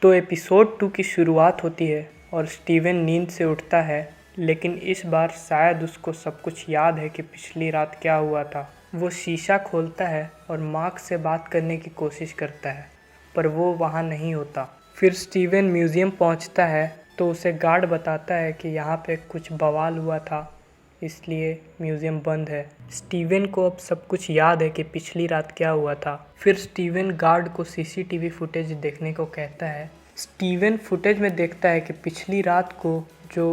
तो एपिसोड 2 की शुरुआत होती है और स्टीवन नींद से उठता है, लेकिन इस बार शायद उसको सब कुछ याद है कि पिछली रात क्या हुआ था। वो शीशा खोलता है और मार्क से बात करने की कोशिश करता है, पर वो वहाँ नहीं होता। फिर स्टीवन म्यूज़ियम पहुँचता है तो उसे गार्ड बताता है कि यहाँ पे कुछ बवाल हुआ था, इसलिए म्यूज़ियम बंद है। स्टीवन को अब सब कुछ याद है कि पिछली रात क्या हुआ था। फिर स्टीवन गार्ड को सीसीटीवी फुटेज देखने को कहता है। स्टीवन फुटेज में देखता है कि पिछली रात को जो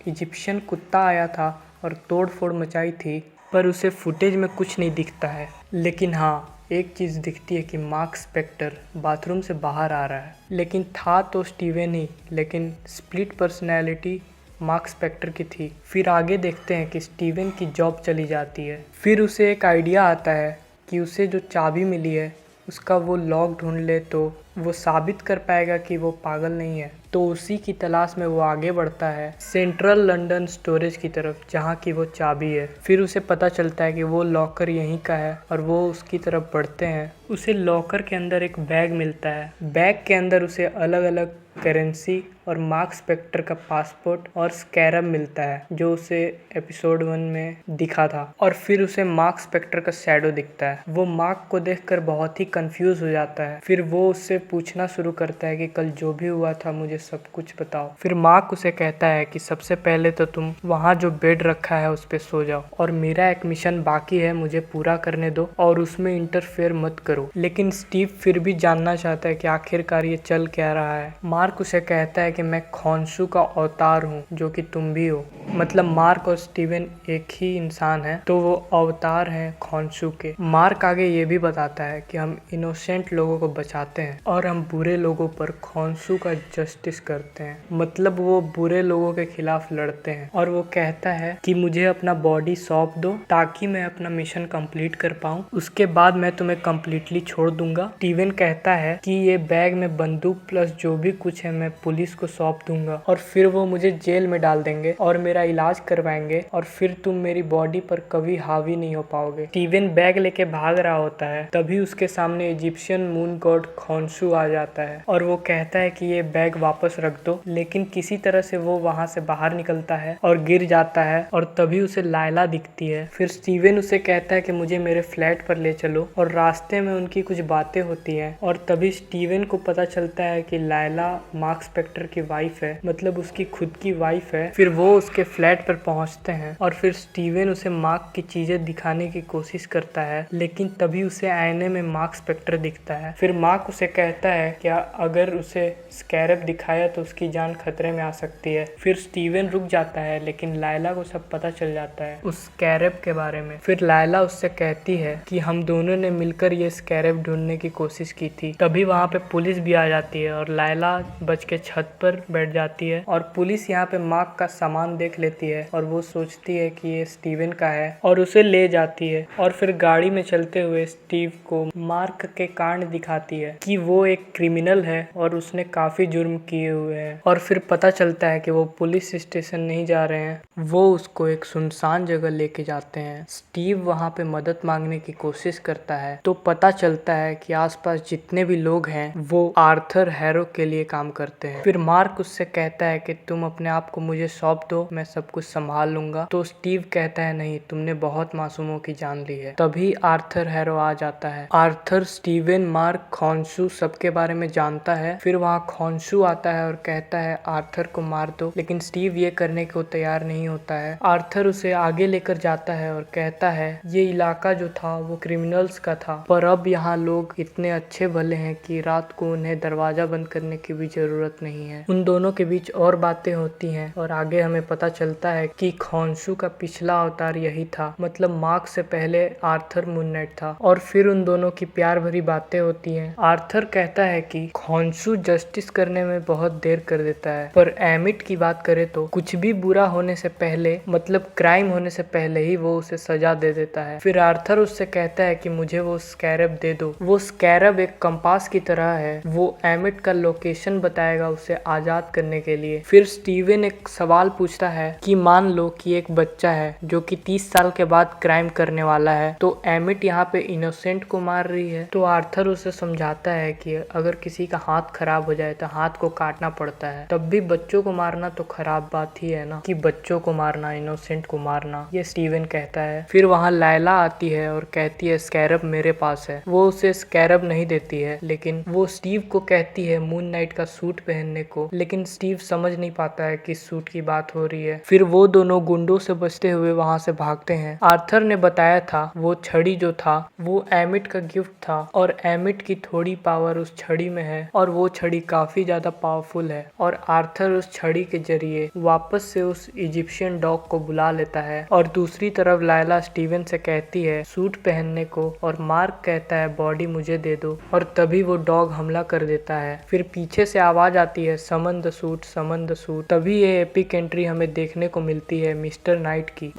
इजिप्शियन कुत्ता आया था और तोड़-फोड़ मचाई थी, पर उसे फुटेज में कुछ नहीं दिखता है। लेकिन हाँ, एक चीज़ दिखती है कि मार्क स्पेक्टर बाथरूम से बाहर आ रहा है। लेकिन था तो स्टीवन ही, लेकिन स्प्लिट पर्सनैलिटी मार्क स्पेक्टर की थी। फिर आगे देखते हैं कि स्टीवन की जॉब चली जाती है। फिर उसे एक आइडिया आता है कि उसे जो चाबी मिली है उसका वो लॉक ढूंढ ले तो वो साबित कर पाएगा कि वो पागल नहीं है। तो उसी की तलाश में वो आगे बढ़ता है सेंट्रल लंदन स्टोरेज की तरफ, जहाँ की वो चाबी है। फिर उसे पता चलता है कि वो लॉकर यहीं का है और वो उसकी तरफ बढ़ते हैं। उसे लॉकर के अंदर एक बैग मिलता है। बैग के अंदर उसे अलग अलग करेंसी और मार्क स्पेक्टर का पासपोर्ट और स्कैरब मिलता है, जो उसे एपिसोड 1 में दिखा था। और फिर उसे मार्क स्पेक्टर का शैडो दिखता है। वो मार्क को देखकर बहुत ही कंफ्यूज हो जाता है। फिर वो उससे पूछना शुरू करता है कि कल जो भी हुआ था मुझे सब कुछ बताओ। फिर मार्क उसे कहता है कि सबसे पहले तो तुम वहाँ जो बेड रखा है उस पे सो जाओ, और मेरा एक मिशन बाकी है, मुझे पूरा करने दो और उसमें इंटरफेयर मत करो। लेकिन स्टीव फिर भी जानना चाहता है कि आखिरकार ये चल क्या रहा है। मार्क उसे कहता है कि मैं खॉन्सू का अवतार हूँ, जो कि तुम भी हो। मतलब मार्क और स्टीवन एक ही इंसान है, तो वो अवतार हैं खॉन्सू के। मार्क आगे ये भी बताता है कि हम इनोसेंट लोगों को बचाते हैं और हम बुरे लोगों पर खॉन्सू का जस्टिस करते हैं। मतलब वो बुरे लोगों के खिलाफ लड़ते हैं। और वो कहता है कि मुझे अपना बॉडी सौंप दो ताकि मैं अपना मिशन कंप्लीट कर पाऊँ, उसके बाद मैं तुम्हें कम्प्लीटली छोड़ दूंगा। स्टीवन कहता है कि ये बैग में बंदूक प्लस जो भी कुछ है मैं पुलिस को सौंप दूंगा और फिर वो मुझे जेल में डाल देंगे और मेरा इलाज करवाएंगे और फिर तुम मेरी बॉडी पर कभी हावी नहीं हो पाओगे। स्टीवन बैग लेके भाग रहा होता है, तभी उसके सामने इजिप्शियन मून गॉड खॉन्सू आ जाता है और वो कहता है कि ये बैग वापस रख दो। लेकिन किसी तरह से वो वहां से बाहर निकलता है और गिर जाता है और तभी उसे लायला दिखती है। फिर स्टीवन उसे कहता है कि मुझे मेरे फ्लैट पर ले चलो और रास्ते में उनकी कुछ बातें होती हैं और तभी स्टीवन को पता चलता है कि लायला मार्क स्पेक्टर की वाइफ है, मतलब उसकी खुद की वाइफ है। फिर वो उसके फ्लैट पर पहुंचते हैं और फिर स्टीवन उसे मार्क की चीजें दिखाने की कोशिश करता है, लेकिन तभी उसे आईने में मार्क स्पेक्टर दिखता है। फिर मार्क उसे कहता है कि अगर उसे स्कैरब दिखाया तो उसकी जान खतरे में आ सकती है। फिर स्टीवन रुक जाता है, लेकिन लायला को सब पता चल जाता है उस स्कैरब के बारे में। फिर लायला उससे कहती है कि हम दोनों ने मिलकर ये स्कैरब ढूंढने की कोशिश की थी। तभी वहाँ पे पुलिस भी आ जाती है और लायला बच के छत पर बैठ जाती है और पुलिस यहाँ पे मार्क का सामान देख लेती है और वो सोचती है कि ये स्टीवन का है और उसे ले जाती है। और फिर गाड़ी में चलते हुए स्टीव को मार्क के कांड दिखाती है कि वो एक क्रिमिनल है और उसने काफी जुर्म किए हुए हैं। और फिर पता चलता है कि वो पुलिस स्टेशन नहीं जा रहे हैं, वो उसको एक सुनसान जगह लेके जाते हैं। स्टीव वहाँ पे मदद मांगने की कोशिश करता है तो पता चलता है कि आसपास जितने भी लोग हैं वो आर्थर हैरो के लिए काम करते हैं। फिर मार्क उससे कहता है कि तुम अपने आप को मुझे सौंप दो, मैं सब कुछ संभाल लूंगा। तो स्टीव कहता है नहीं, तुमने बहुत मासूमों की जान ली है। तभी आर्थर हैरो आ जाता है। आर्थर स्टीवन, मार्क, खॉन्सू सबके बारे में जानता है। फिर वहाँ खॉन्सू आता है और कहता है आर्थर को मार दो, लेकिन स्टीव ये करने को तैयार नहीं होता है। आर्थर उसे आगे लेकर जाता है और कहता है ये इलाका जो था वो क्रिमिनल्स का था, पर अब यहाँ लोग इतने अच्छे भले हैं कि रात को उन्हें दरवाजा बंद करने की भी जरूरत नहीं है। उन दोनों के बीच और बातें होती हैं और आगे हमें पता चलता है कि खॉन्सू का पिछला अवतार यही था, मतलब मार्क से पहले आर्थर मून नाइट था। और फिर उन दोनों की प्यार भरी बातें होती हैं। आर्थर कहता है कि खॉन्सू जस्टिस करने में बहुत देर कर देता है, पर एमिट की बात करें तो कुछ भी बुरा होने से पहले, मतलब क्राइम होने से पहले ही वो उसे सजा दे देता है। फिर आर्थर उससे कहता है कि मुझे वो स्कैरब दे दो। वो स्कैरब एक कंपास की तरह है, वो एमिट का लोकेशन बताएगा उसे आजाद करने के लिए। फिर स्टीवन एक सवाल पूछता है कि मान लो कि एक बच्चा है जो कि 30 साल के बाद क्राइम करने वाला है, तो एमिट यहाँ पे इनोसेंट को मार रही है। तो आर्थर उसे समझाता है कि अगर किसी का हाथ खराब हो जाए तो हाथ को काटना पड़ता है, तब भी बच्चों को मारना तो खराब बात ही है ना, कि बच्चों को मारना, इनोसेंट को मारना, ये स्टीवन कहता है। फिर वहाँ लैला आती है और कहती है स्कैरब मेरे पास है। वो उसे स्कैरब नहीं देती है, लेकिन वो स्टीव को कहती है मून नाइट का सूट पहनने को, लेकिन स्टीव समझ नहीं पाता है किस सूट की बात हो रही है। फिर वो दोनों गुंडों से बचते हुए वहाँ से भागते हैं। आर्थर ने बताया था वो छड़ी जो था वो एमिट का गिफ्ट था और एमिट की थोड़ी पावर उस छड़ी में है और वो छड़ी काफी ज्यादा पावरफुल है। और आर्थर उस छड़ी के जरिए वापस से उस इजिप्शियन डॉग को बुला लेता है। और दूसरी तरफ लायला स्टीवन से कहती है सूट पहनने को और मार्क कहता है बॉडी मुझे दे दो, और तभी वो डॉग हमला कर देता है। फिर पीछे से आवाज आती है summon the suit, summon the suit. तभी ये एपिक एंट्री हमें देखने को मिलती है मिस्टर नाइट की।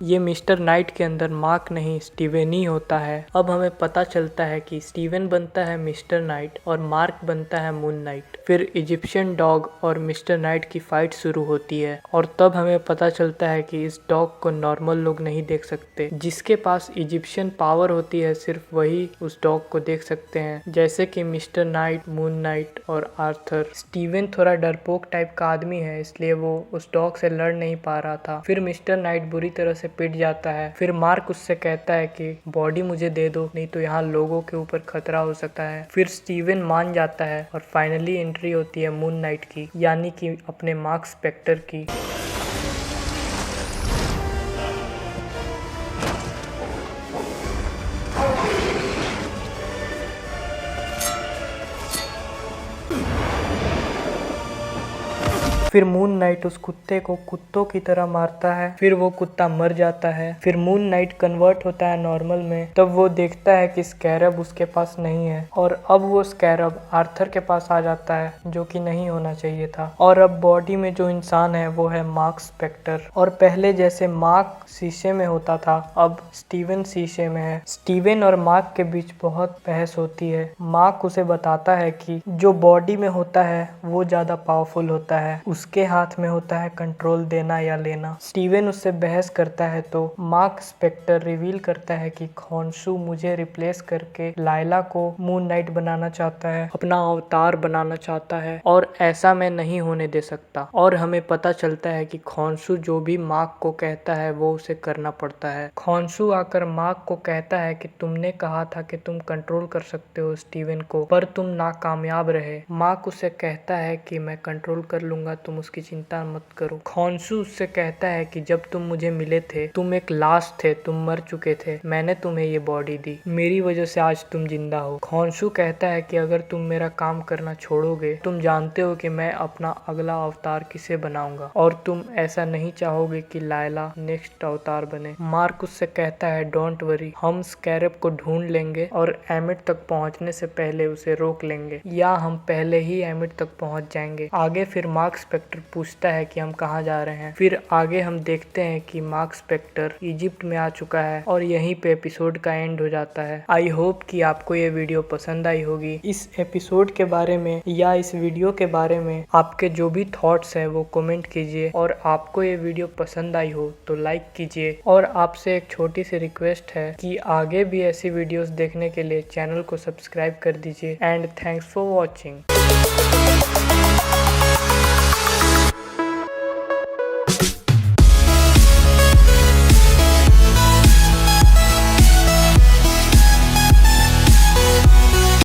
ये मिस्टर नाइट के अंदर मार्क नहीं स्टीवन ही होता है। अब हमें पता चलता है कि स्टीवन बनता है मिस्टर नाइट और मार्क बनता है मून नाइट। फिर इजिप्शियन डॉग और मिस्टर नाइट की फाइट शुरू होती है और तब हमें पता चलता है कि इस डॉग को नॉर्मल लोग नहीं देख सकते। जिसके पास इजिप्शियन पावर होती है सिर्फ वही उस डॉग को देख सकते हैं, जैसे कि मिस्टर नाइट, मून नाइट और आर्थर। स्टीवन थोड़ा डरपोक टाइप का आदमी है, इसलिए वो उस डॉग से लड़ नहीं पा रहा था। फिर मिस्टर नाइट बुरी तरह से पिट जाता है। फिर मार्क उससे कहता है कि बॉडी मुझे दे दो, नहीं तो यहाँ लोगों के ऊपर खतरा हो सकता है। फिर स्टीवन मान जाता है और फाइनली एंट्री होती है मून नाइट की, यानी कि अपने मार्क स्पेक्टर की। फिर मून नाइट उस कुत्ते को कुत्तों की तरह मारता है। फिर वो कुत्ता मर जाता है। फिर मून नाइट कन्वर्ट होता है नॉर्मल में। तब वो देखता है कि स्कैरब उसके पास नहीं है और अब वो स्कैरब आर्थर के पास आ जाता है, जो कि नहीं होना चाहिए था। और अब बॉडी में जो इंसान है वो है मार्क स्पेक्टर। और पहले जैसे मार्क शीशे में होता था, अब स्टीवन शीशे में है। स्टीवन और मार्क के बीच बहुत बहस होती है। मार्क उसे बताता है कि जो बॉडी में होता है वो ज्यादा पावरफुल होता है, उसके हाथ में होता है कंट्रोल देना या लेना। स्टीवन उससे बहस करता है तो मार्क स्पेक्टर रिवील करता है कि खॉन्सू मुझे रिप्लेस करके लायला को मून नाइट बनाना चाहता है, अपना अवतार बनाना चाहता है और ऐसा मैं नहीं होने दे सकता। और हमें पता चलता है कि खॉन्सू जो भी मार्क को कहता है वो उसे करना पड़ता है। खॉन्सू आकर मार्क को कहता है कि तुमने कहा था कि तुम कंट्रोल कर सकते हो स्टीवन को, पर तुम नाकामयाब रहे। मार्क उसे कहता है कि मैं कंट्रोल कर लूंगा, तुम उसकी चिंता मत करो। खॉन्सू उससे कहता है कि जब तुम मुझे मिले थे तुम एक लाश थे, तुम मर चुके थे, मैंने तुम्हें ये बॉडी दी, मेरी वजह से आज तुम जिंदा हो। खॉन्सू कहता है कि अगर तुम मेरा काम करना छोड़ोगे, तुम जानते हो कि मैं अपना अगला अवतार किसे बनाऊंगा और तुम ऐसा नहीं चाहोगे कि लायला नेक्स्ट अवतार बने। मार्क उससे कहता है डोंट वरी, हम स्कैरब को ढूंढ लेंगे और एमिट तक पहुंचने से पहले उसे रोक लेंगे, या हम पहले ही एमिट तक पहुंच जाएंगे। आगे फिर मार्क स्पेक्टर पूछता है कि हम कहाँ जा रहे हैं। फिर आगे हम देखते हैं कि मार्क स्पेक्टर इजिप्ट में आ चुका है और यहीं पे एपिसोड का एंड हो जाता है। आई होप कि आपको ये वीडियो पसंद आई होगी। इस एपिसोड के बारे में या इस वीडियो के बारे में आपके जो भी थॉट्स है वो कमेंट कीजिए, और आपको ये वीडियो पसंद आई हो तो लाइक कीजिए। और आपसे एक छोटी सी रिक्वेस्ट है कि आगे भी ऐसी वीडियोस देखने के लिए चैनल को सब्सक्राइब कर दीजिए। And thanks for watching.